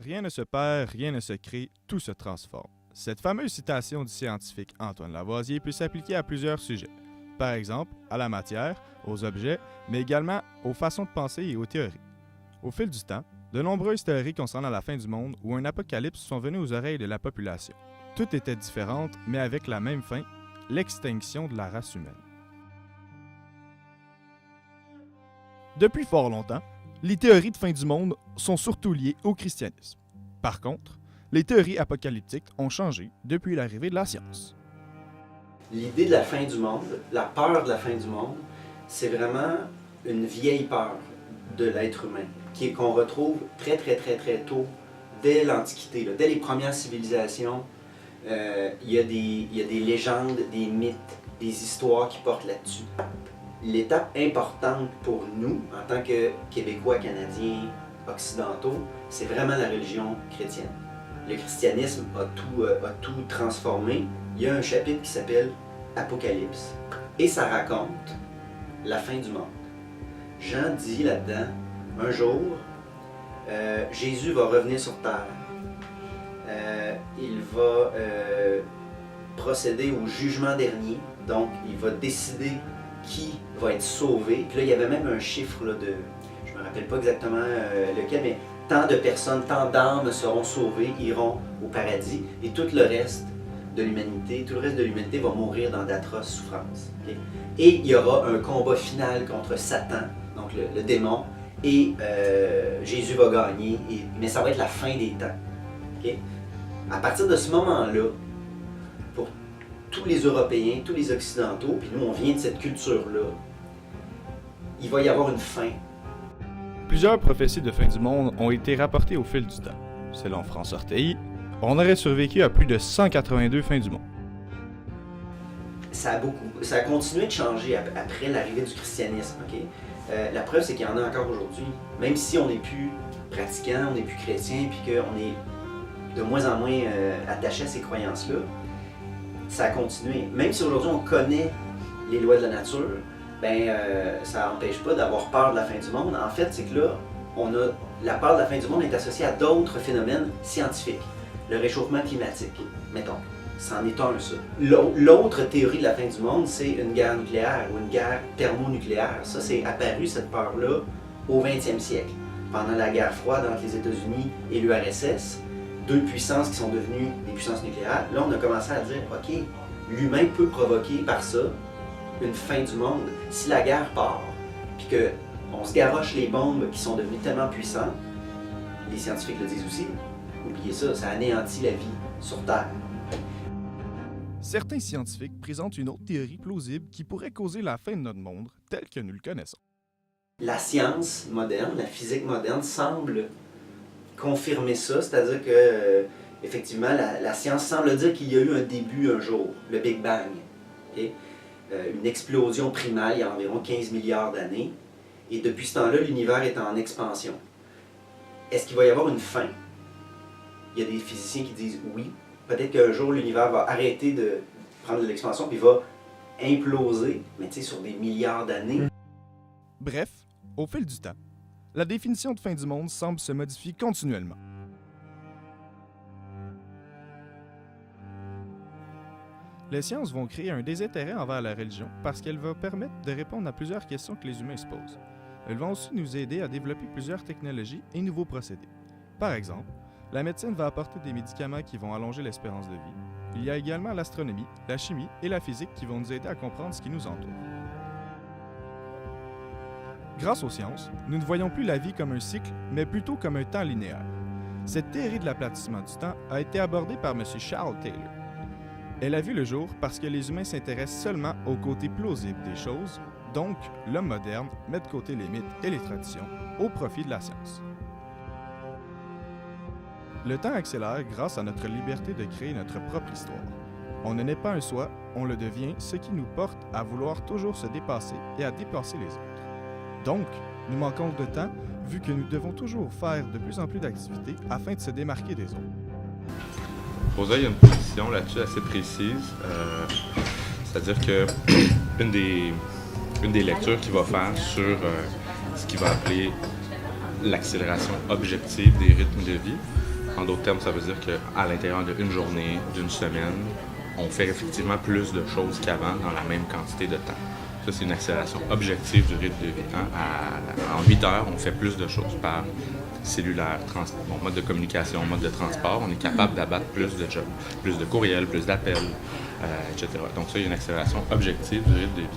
Rien ne se perd, rien ne se crée, tout se transforme. Cette fameuse citation du scientifique Antoine Lavoisier peut s'appliquer à plusieurs sujets. Par exemple, à la matière, aux objets, mais également aux façons de penser et aux théories. Au fil du temps, de nombreuses théories concernant la fin du monde ou un apocalypse sont venues aux oreilles de la population. Toutes étaient différentes, mais avec la même fin, l'extinction de la race humaine. Depuis fort longtemps, les théories de fin du monde sont surtout liées au christianisme. Par contre, les théories apocalyptiques ont changé depuis l'arrivée de la science. L'idée de la fin du monde, la peur de la fin du monde, c'est vraiment une vieille peur de l'être humain qu'on retrouve très tôt, dès l'Antiquité, dès les premières civilisations. Il y a des légendes, des mythes, des histoires qui portent là-dessus. L'étape importante pour nous, en tant que Québécois, Canadiens, Occidentaux, c'est vraiment la religion chrétienne. Le christianisme a tout transformé. Il y a un chapitre qui s'appelle Apocalypse. Et ça raconte la fin du monde. Jean dit là-dedans, un jour, Jésus va revenir sur terre. Il va procéder au jugement dernier. Donc, il va décider qui va être sauvé. Puis là, il y avait même un chiffre là, je ne me rappelle pas exactement lequel, mais tant de personnes, tant d'âmes seront sauvées, iront au paradis, et tout le reste de l'humanité va mourir dans d'atroces souffrances. Okay? Et il y aura un combat final contre Satan, donc le démon, et Jésus va gagner, mais ça va être la fin des temps. Okay? À partir de ce moment-là, pour tous les Européens, tous les Occidentaux, puis nous on vient de cette culture-là, il va y avoir une fin. Plusieurs prophéties de fin du monde ont été rapportées au fil du temps. Selon François Orteilly, on aurait survécu à plus de 182 fins du monde. Ça a continué de changer après l'arrivée du christianisme. Okay? La preuve, c'est qu'il y en a encore aujourd'hui. Même si on n'est plus pratiquant, on n'est plus chrétien, puis qu'on est de moins en moins attaché à ces croyances-là, ça a continué. Même si aujourd'hui on connaît les lois de la nature, ça n'empêche pas d'avoir peur de la fin du monde. En fait, c'est que là, la peur de la fin du monde est associée à d'autres phénomènes scientifiques. Le réchauffement climatique, mettons, c'en est un, ça. L'autre théorie de la fin du monde, c'est une guerre nucléaire ou une guerre thermonucléaire. Ça, c'est apparu, cette peur-là, au 20e siècle. Pendant la guerre froide entre les États-Unis et l'URSS, deux puissances qui sont devenues des puissances nucléaires. Là, on a commencé à dire, OK, l'humain peut provoquer par ça une fin du monde. Si la guerre part, puis qu'on se garoche les bombes qui sont devenues tellement puissantes, les scientifiques le disent aussi, oubliez ça, ça anéantit la vie sur Terre. Certains scientifiques présentent une autre théorie plausible qui pourrait causer la fin de notre monde tel que nous le connaissons. La science moderne, la physique moderne semble confirmer ça, c'est-à-dire que effectivement, la science semble dire qu'il y a eu un début un jour, le Big Bang. Okay? Une explosion primaire il y a environ 15 milliards d'années, et depuis ce temps-là, l'univers est en expansion. Est-ce qu'il va y avoir une fin? Il y a des physiciens qui disent oui. Peut-être qu'un jour, l'univers va arrêter de prendre de l'expansion, puis va imploser, mais tu sais, sur des milliards d'années. Bref, au fil du temps, la définition de fin du monde semble se modifier continuellement. Les sciences vont créer un désintérêt envers la religion parce qu'elle va permettre de répondre à plusieurs questions que les humains se posent. Elles vont aussi nous aider à développer plusieurs technologies et nouveaux procédés. Par exemple, la médecine va apporter des médicaments qui vont allonger l'espérance de vie. Il y a également l'astronomie, la chimie et la physique qui vont nous aider à comprendre ce qui nous entoure. Grâce aux sciences, nous ne voyons plus la vie comme un cycle, mais plutôt comme un temps linéaire. Cette théorie de l'aplatissement du temps a été abordée par M. Charles Taylor. Elle a vu le jour parce que les humains s'intéressent seulement au côté plausible des choses, donc l'homme moderne met de côté les mythes et les traditions au profit de la science. Le temps accélère grâce à notre liberté de créer notre propre histoire. On ne naît pas un soi, on le devient, ce qui nous porte à vouloir toujours se dépasser et à dépasser les autres. Donc, nous manquons de temps vu que nous devons toujours faire de plus en plus d'activités afin de se démarquer des autres. Rosa, il y a une position là-dessus assez précise, c'est-à-dire que une des lectures qu'il va faire sur ce qu'il va appeler l'accélération objective des rythmes de vie, En d'autres termes, ça veut dire qu'à l'intérieur d'une journée, d'une semaine, on fait effectivement plus de choses qu'avant dans la même quantité de temps. Ça, c'est une accélération objective du rythme de vie. Hein? En 8 heures, on fait plus de choses par cellulaire, mode de communication, mode de transport. On est capable d'abattre plus de jobs, plus de courriels, plus d'appels, etc. Donc ça, il y a une accélération objective du rythme de vie.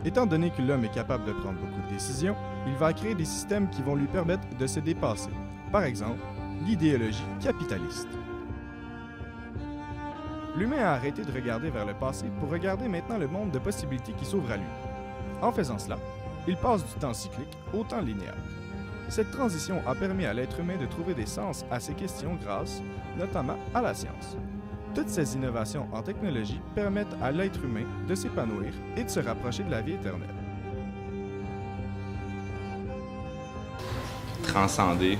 Étant donné que l'homme est capable de prendre beaucoup de décisions, il va créer des systèmes qui vont lui permettre de se dépasser. Par exemple, l'idéologie capitaliste. L'humain a arrêté de regarder vers le passé pour regarder maintenant le monde de possibilités qui s'ouvre à lui. En faisant cela, il passe du temps cyclique au temps linéaire. Cette transition a permis à l'être humain de trouver des sens à ces questions grâce, notamment, à la science. Toutes ces innovations en technologie permettent à l'être humain de s'épanouir et de se rapprocher de la vie éternelle. Transcender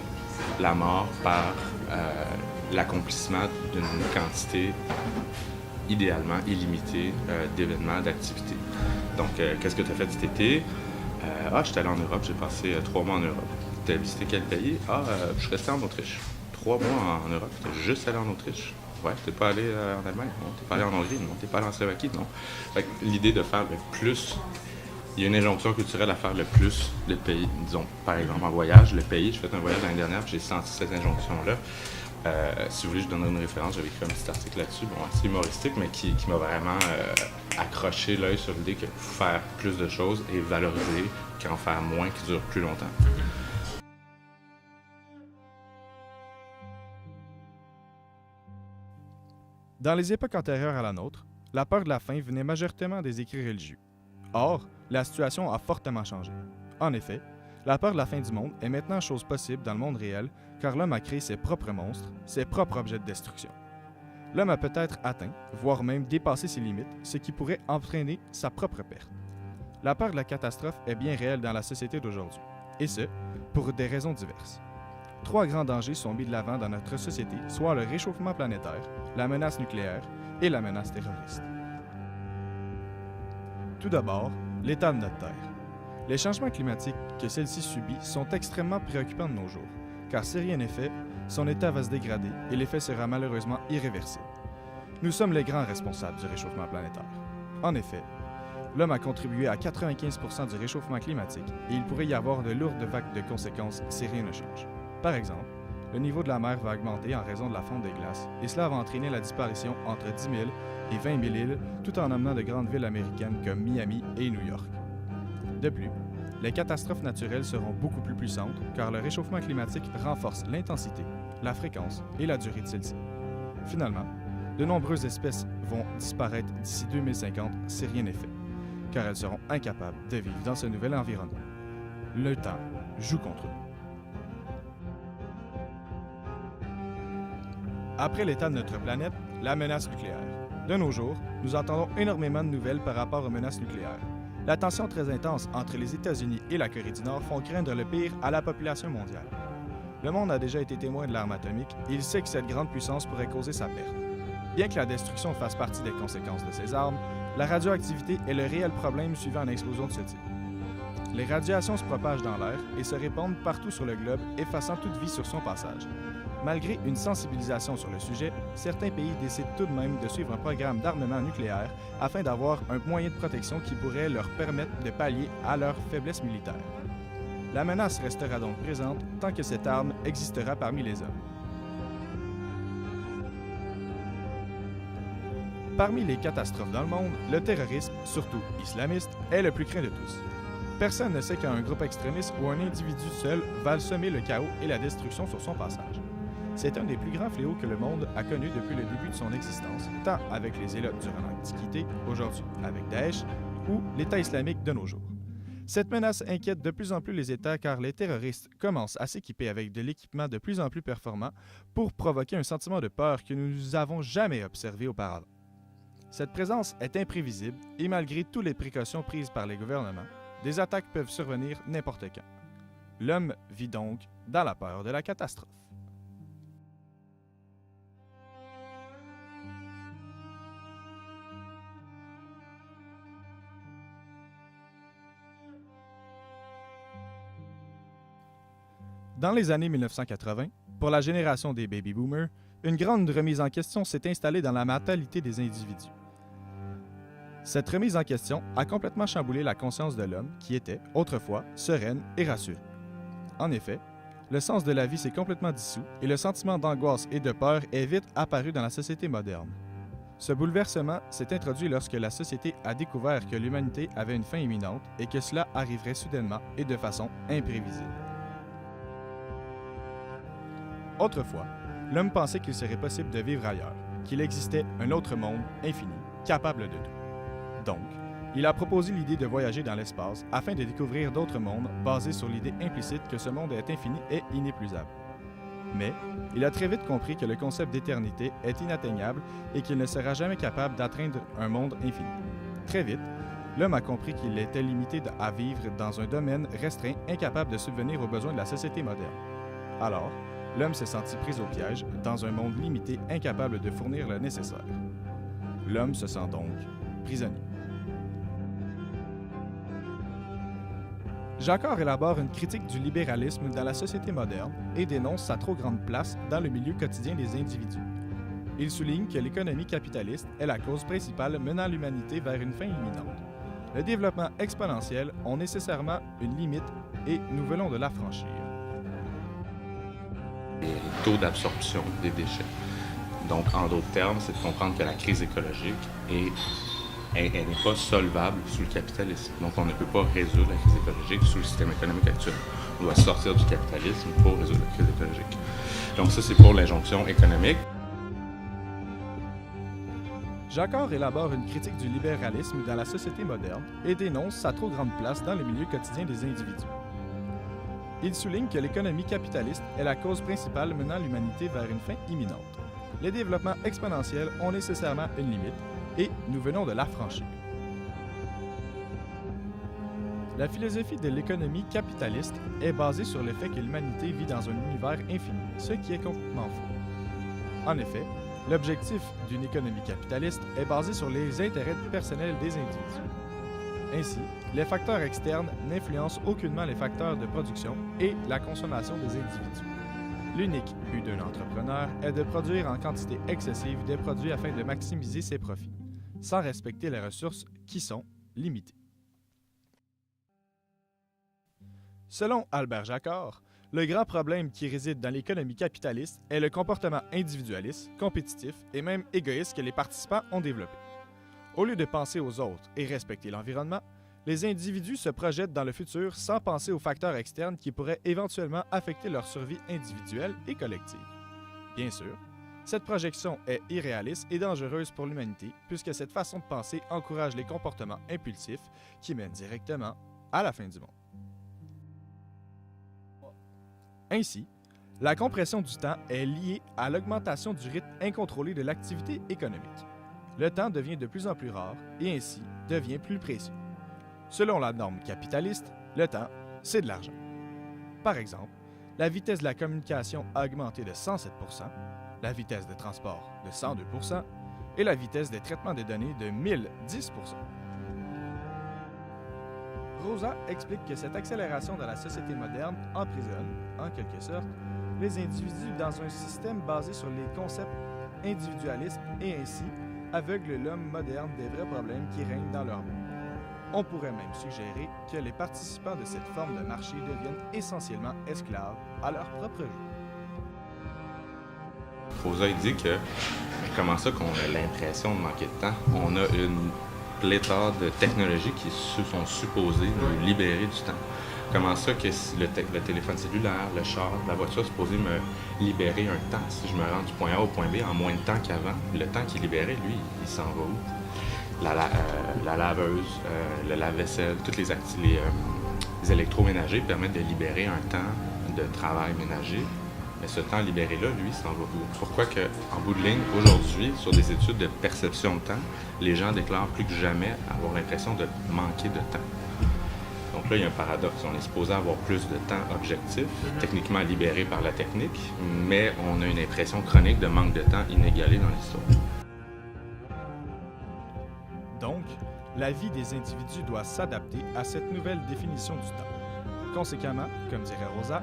la mort par l'accomplissement d'une quantité idéalement illimitée d'événements, d'activités. Donc, qu'est-ce que tu as fait cet été? J'étais allé en Europe, j'ai passé 3 mois en Europe. Tu as visité quel pays? Je suis resté en Autriche. 3 mois en Europe, tu es juste allé en Autriche. Ouais, t'es pas allé en Allemagne, non. T'es pas allé en Hongrie, non. T'es pas allé en Slovaquie, non. Fait que l'idée de faire le plus, il y a une injonction culturelle à faire le plus le pays. Disons, par exemple, en voyage, le pays, j'ai fait un voyage l'année dernière, j'ai senti cette injonction-là. Si vous voulez, je donnerai une référence, j'avais écrit un petit article là-dessus, assez humoristique, mais qui m'a vraiment accroché l'œil sur l'idée que faire plus de choses et valoriser qu'en faire moins qui dure plus longtemps. Dans les époques antérieures à la nôtre, la peur de la faim venait majoritairement des écrits religieux. Or, la situation a fortement changé. En effet, la peur de la fin du monde est maintenant chose possible dans le monde réel car l'homme a créé ses propres monstres, ses propres objets de destruction. L'homme a peut-être atteint, voire même dépassé ses limites, ce qui pourrait entraîner sa propre perte. La peur de la catastrophe est bien réelle dans la société d'aujourd'hui, et ce, pour des raisons diverses. 3 grands dangers sont mis de l'avant dans notre société, soit le réchauffement planétaire, la menace nucléaire et la menace terroriste. Tout d'abord, l'état de notre Terre. Les changements climatiques que celle-ci subit sont extrêmement préoccupants de nos jours, car si rien n'est fait, son état va se dégrader et l'effet sera malheureusement irréversible. Nous sommes les grands responsables du réchauffement planétaire. En effet, l'homme a contribué à 95% du réchauffement climatique et il pourrait y avoir de lourdes vagues de conséquences si rien ne change. Par exemple, le niveau de la mer va augmenter en raison de la fonte des glaces et cela va entraîner la disparition entre 10 000 et 20 000 îles tout en amenant de grandes villes américaines comme Miami et New York. De plus, les catastrophes naturelles seront beaucoup plus puissantes car le réchauffement climatique renforce l'intensité, la fréquence et la durée de celle-ci. Finalement, de nombreuses espèces vont disparaître d'ici 2050 si rien n'est fait, car elles seront incapables de vivre dans ce nouvel environnement. Le temps joue contre nous. Après l'état de notre planète, la menace nucléaire. De nos jours, nous entendons énormément de nouvelles par rapport aux menaces nucléaires. La tension très intense entre les États-Unis et la Corée du Nord font craindre le pire à la population mondiale. Le monde a déjà été témoin de l'arme atomique et il sait que cette grande puissance pourrait causer sa perte. Bien que la destruction fasse partie des conséquences de ces armes, la radioactivité est le réel problème suivant une explosion de ce type. Les radiations se propagent dans l'air et se répandent partout sur le globe, effaçant toute vie sur son passage. Malgré une sensibilisation sur le sujet, certains pays décident tout de même de suivre un programme d'armement nucléaire afin d'avoir un moyen de protection qui pourrait leur permettre de pallier à leur faiblesse militaire. La menace restera donc présente tant que cette arme existera parmi les hommes. Parmi les catastrophes dans le monde, le terrorisme, surtout islamiste, est le plus craint de tous. Personne ne sait qu'un groupe extrémiste ou un individu seul va semer le chaos et la destruction sur son passage. C'est un des plus grands fléaux que le monde a connu depuis le début de son existence, tant avec les Zélotes durant l'Antiquité, aujourd'hui avec Daesh, ou l'État islamique de nos jours. Cette menace inquiète de plus en plus les États car les terroristes commencent à s'équiper avec de l'équipement de plus en plus performant pour provoquer un sentiment de peur que nous n'avons jamais observé auparavant. Cette présence est imprévisible et malgré toutes les précautions prises par les gouvernements, des attaques peuvent survenir n'importe quand. L'homme vit donc dans la peur de la catastrophe. Dans les années 1980, pour la génération des baby boomers, une grande remise en question s'est installée dans la mentalité des individus. Cette remise en question a complètement chamboulé la conscience de l'homme qui était, autrefois, sereine et rassurée. En effet, le sens de la vie s'est complètement dissous et le sentiment d'angoisse et de peur est vite apparu dans la société moderne. Ce bouleversement s'est introduit lorsque la société a découvert que l'humanité avait une fin imminente et que cela arriverait soudainement et de façon imprévisible. Autrefois, l'homme pensait qu'il serait possible de vivre ailleurs, qu'il existait un autre monde infini, capable de tout. Donc, il a proposé l'idée de voyager dans l'espace afin de découvrir d'autres mondes basés sur l'idée implicite que ce monde est infini et inépuisable. Mais, il a très vite compris que le concept d'éternité est inatteignable et qu'il ne sera jamais capable d'atteindre un monde infini. Très vite, l'homme a compris qu'il était limité à vivre dans un domaine restreint, incapable de subvenir aux besoins de la société moderne. Alors, l'homme s'est senti pris au piège dans un monde limité, incapable de fournir le nécessaire. L'homme se sent donc prisonnier. Jacquard élabore une critique du libéralisme dans la société moderne et dénonce sa trop grande place dans le milieu quotidien des individus. Il souligne que l'économie capitaliste est la cause principale menant l'humanité vers une fin imminente. Le développement exponentiel a nécessairement une limite et nous venons de la franchir. Et le taux d'absorption des déchets. Donc, en d'autres termes, c'est de comprendre que la crise écologique elle n'est pas solvable sous le capitalisme. Donc, on ne peut pas résoudre la crise écologique sous le système économique actuel. On doit sortir du capitalisme pour résoudre la crise écologique. Donc, ça, c'est pour l'injonction économique. Jacquard élabore une critique du libéralisme dans la société moderne et dénonce sa trop grande place dans le milieu quotidien des individus. Il souligne que l'économie capitaliste est la cause principale menant l'humanité vers une fin imminente. Les développements exponentiels ont nécessairement une limite et nous venons de la franchir. La philosophie de l'économie capitaliste est basée sur le fait que l'humanité vit dans un univers infini, ce qui est complètement faux. En effet, l'objectif d'une économie capitaliste est basé sur les intérêts personnels des individus. Ainsi, les facteurs externes n'influencent aucunement les facteurs de production et la consommation des individus. L'unique but d'un entrepreneur est de produire en quantité excessive des produits afin de maximiser ses profits, sans respecter les ressources qui sont limitées. Selon Albert Jacquard, le grand problème qui réside dans l'économie capitaliste est le comportement individualiste, compétitif et même égoïste que les participants ont développé. Au lieu de penser aux autres et respecter l'environnement, les individus se projettent dans le futur sans penser aux facteurs externes qui pourraient éventuellement affecter leur survie individuelle et collective. Bien sûr, cette projection est irréaliste et dangereuse pour l'humanité puisque cette façon de penser encourage les comportements impulsifs qui mènent directement à la fin du monde. Ainsi, la compression du temps est liée à l'augmentation du rythme incontrôlé de l'activité économique. Le temps devient de plus en plus rare et ainsi devient plus précieux. Selon la norme capitaliste, le temps, c'est de l'argent. Par exemple, la vitesse de la communication a augmenté de 107%, la vitesse de transport de 102% et la vitesse de traitement des données de 1010%. Rosa explique que cette accélération de la société moderne emprisonne, en quelque sorte, les individus dans un système basé sur les concepts individualistes et ainsi aveugle l'homme moderne des vrais problèmes qui règnent dans leur monde. On pourrait même suggérer que les participants de cette forme de marché deviennent essentiellement esclaves à leur propre jeu. Rosa dit que comment ça qu'on a l'impression de manquer de temps? On a une pléthore de technologies qui se sont supposées nous libérer du temps. Comment ça que le téléphone cellulaire, le char, la voiture est supposé me libérer un temps si je me rends du point A au point B en moins de temps qu'avant? Le temps qui est libéré, lui, il s'en va où? La laveuse, le lave-vaisselle, tous les électroménagers permettent de libérer un temps de travail ménager. Mais ce temps libéré-là, lui, s'en va où? Pourquoi qu'en bout de ligne, aujourd'hui, sur des études de perception de temps, les gens déclarent plus que jamais avoir l'impression de manquer de temps. Donc là, il y a un paradoxe. On est supposé avoir plus de temps objectif, techniquement libéré par la technique, mais on a une impression chronique de manque de temps inégalé dans l'histoire. Donc, la vie des individus doit s'adapter à cette nouvelle définition du temps. Conséquemment, comme dirait Rosa,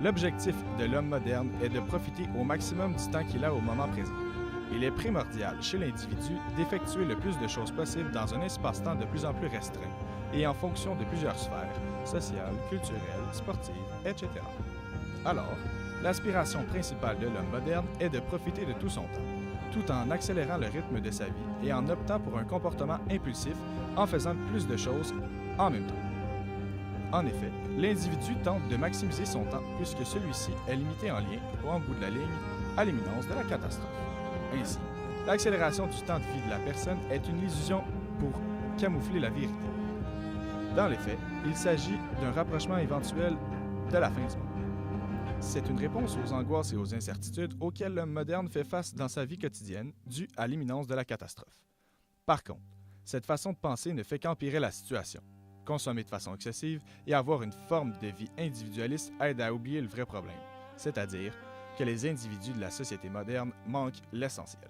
L'objectif de l'homme moderne est de profiter au maximum du temps qu'il a au moment présent. Il est primordial chez l'individu d'effectuer le plus de choses possibles dans un espace-temps de plus en plus restreint et en fonction de plusieurs sphères, sociales, culturelles, sportives, etc. Alors, l'aspiration principale de l'homme moderne est de profiter de tout son temps, tout en accélérant le rythme de sa vie et en optant pour un comportement impulsif en faisant plus de choses en même temps. En effet, l'individu tente de maximiser son temps puisque celui-ci est limité en lien, ou en bout de la ligne, à l'imminence de la catastrophe. Ainsi, l'accélération du temps de vie de la personne est une illusion pour camoufler la vérité. Dans les faits, il s'agit d'un rapprochement éventuel de la fin du monde. C'est une réponse aux angoisses et aux incertitudes auxquelles l'homme moderne fait face dans sa vie quotidienne, due à l'imminence de la catastrophe. Par contre, cette façon de penser ne fait qu'empirer la situation. Consommer de façon excessive et avoir une forme de vie individualiste aide à oublier le vrai problème, c'est-à-dire que les individus de la société moderne manquent l'essentiel.